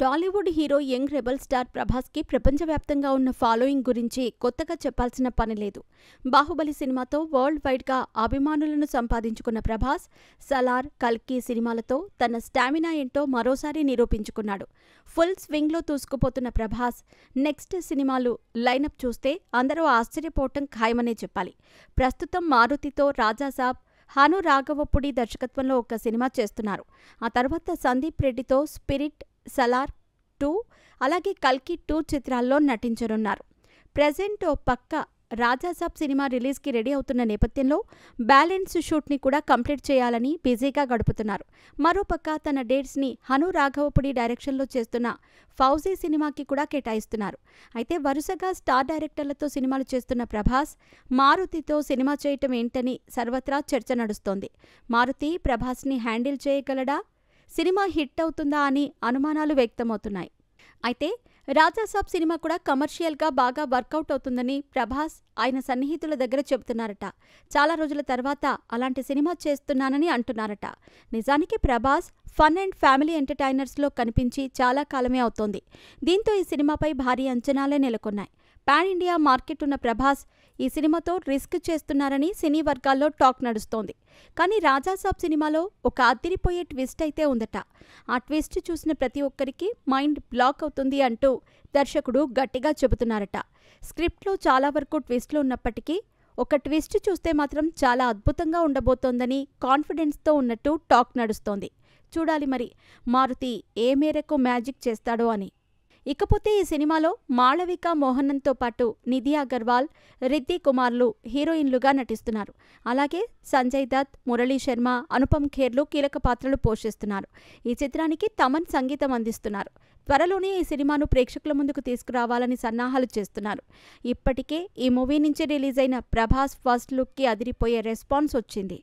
Tollywood hero young rebel star ప్రభాస్కి ప్రపంచవ్యాప్తంగా ఉన్న ఫాలోయింగ్ గురించి కొత్తగా చెప్పాల్సిన పని లేదు. బాహుబలి సినిమాతో వరల్డ్ వైడ్గా అభిమానులను సంపాదించుకున్న ప్రభాస్ సలార్, కల్కి సినిమాలతో తన స్టామినా ఏంటో మరోసారి నిరూపించుకున్నాడు. ఫుల్ స్వింగ్లో దూసుకుపోతున్న ప్రభాస్ నెక్స్ట్ సినిమాలు లైనప్ చూస్తే అందరూ ఆశ్చర్యపోవటం ఖాయమనే చెప్పాలి. ప్రస్తుతం మారుతితో రాజాసాబ్, హాను రాఘవపుడి దర్శకత్వంలో ఒక సినిమా చేస్తున్నారు. ఆ తర్వాత సందీప్ రెడ్డితో స్పిరిట్, సలార్ 2 అలాగే కల్కి 2 చిత్రాల్లో నటించనున్నారు. ప్రెజెంట్ ఓ పక్క రాజాసాబ్ సినిమా రిలీజ్కి రెడీ అవుతున్న నేపథ్యంలో బ్యాలెన్స్ షూట్ని కూడా కంప్లీట్ చేయాలని బిజీగా గడుపుతున్నారు. మరోపక్క తన డేట్స్ని హను రాఘవపుడి డైరెక్షన్లో చేస్తున్న ఫౌజీ సినిమాకి కూడా కేటాయిస్తున్నారు. అయితే వరుసగా స్టార్ డైరెక్టర్లతో సినిమాలు చేస్తున్న ప్రభాస్ మారుతితో సినిమా చేయటం ఏంటని సర్వత్రా చర్చ నడుస్తోంది. మారుతి ప్రభాస్ని హ్యాండిల్ చేయగలడా, సినిమా హిట్ అవుతుందా అని అనుమానాలు వ్యక్తమవుతున్నాయి. అయితే రాజాసాబ్ సినిమా కూడా కమర్షియల్గా బాగా వర్కౌట్ అవుతుందని ప్రభాస్ ఆయన సన్నిహితుల దగ్గర చెబుతున్నారట. చాలా రోజుల తర్వాత అలాంటి సినిమా చేస్తున్నానని అంటున్నారట. నిజానికి ప్రభాస్ ఫన్ అండ్ ఫ్యామిలీ ఎంటర్టైనర్స్లో కనిపించి చాలా కాలమే అవుతోంది. దీంతో ఈ సినిమాపై భారీ అంచనాలే నెలకొన్నాయి. పాన్ ఇండియా మార్కెట్ ఉన్న ప్రభాస్ ఈ సినిమాతో రిస్క్ చేస్తున్నారని సినీ వర్గాల్లో టాక్ నడుస్తోంది. కానీ రాజాసాబ్ సినిమాలో ఒక అదిరిపోయే ట్విస్ట్ అయితే ఉందట. ఆ ట్విస్ట్ చూసిన ప్రతి ఒక్కరికి మైండ్ బ్లాక్ అవుతుంది అంటూ దర్శకుడు గట్టిగా చెబుతున్నారట. స్క్రిప్ట్లో చాలా వరకు ట్విస్ట్లు ఉన్నప్పటికీ ఒక ట్విస్ట్ చూస్తే మాత్రం చాలా అద్భుతంగా ఉండబోతోందని కాన్ఫిడెన్స్తో ఉన్నట్టు టాక్ నడుస్తోంది. చూడాలి మరి మారుతి ఏ మేరకు మ్యాజిక్ చేస్తాడో అని. ఇకపోతే ఈ సినిమాలో మాళవిక మోహనంతో పాటు నిధి అగర్వాల్, రిద్ధి కుమార్లు హీరోయిన్లుగా నటిస్తున్నారు. అలాగే సంజయ్ దత్, మురళీ శర్మ, అనుపమ్ ఖేర్లు కీలక పాత్రలు పోషిస్తున్నారు. ఈ చిత్రానికి తమన్ సంగీతం అందిస్తున్నారు. త్వరలోనే ఈ సినిమాను ప్రేక్షకుల ముందుకు తీసుకురావాలని సన్నాహాలు చేస్తున్నారు. ఇప్పటికే ఈ మూవీ నుంచి రిలీజ్ అయిన ప్రభాస్ ఫస్ట్ లుక్కి అదిరిపోయే రెస్పాన్స్ వచ్చింది.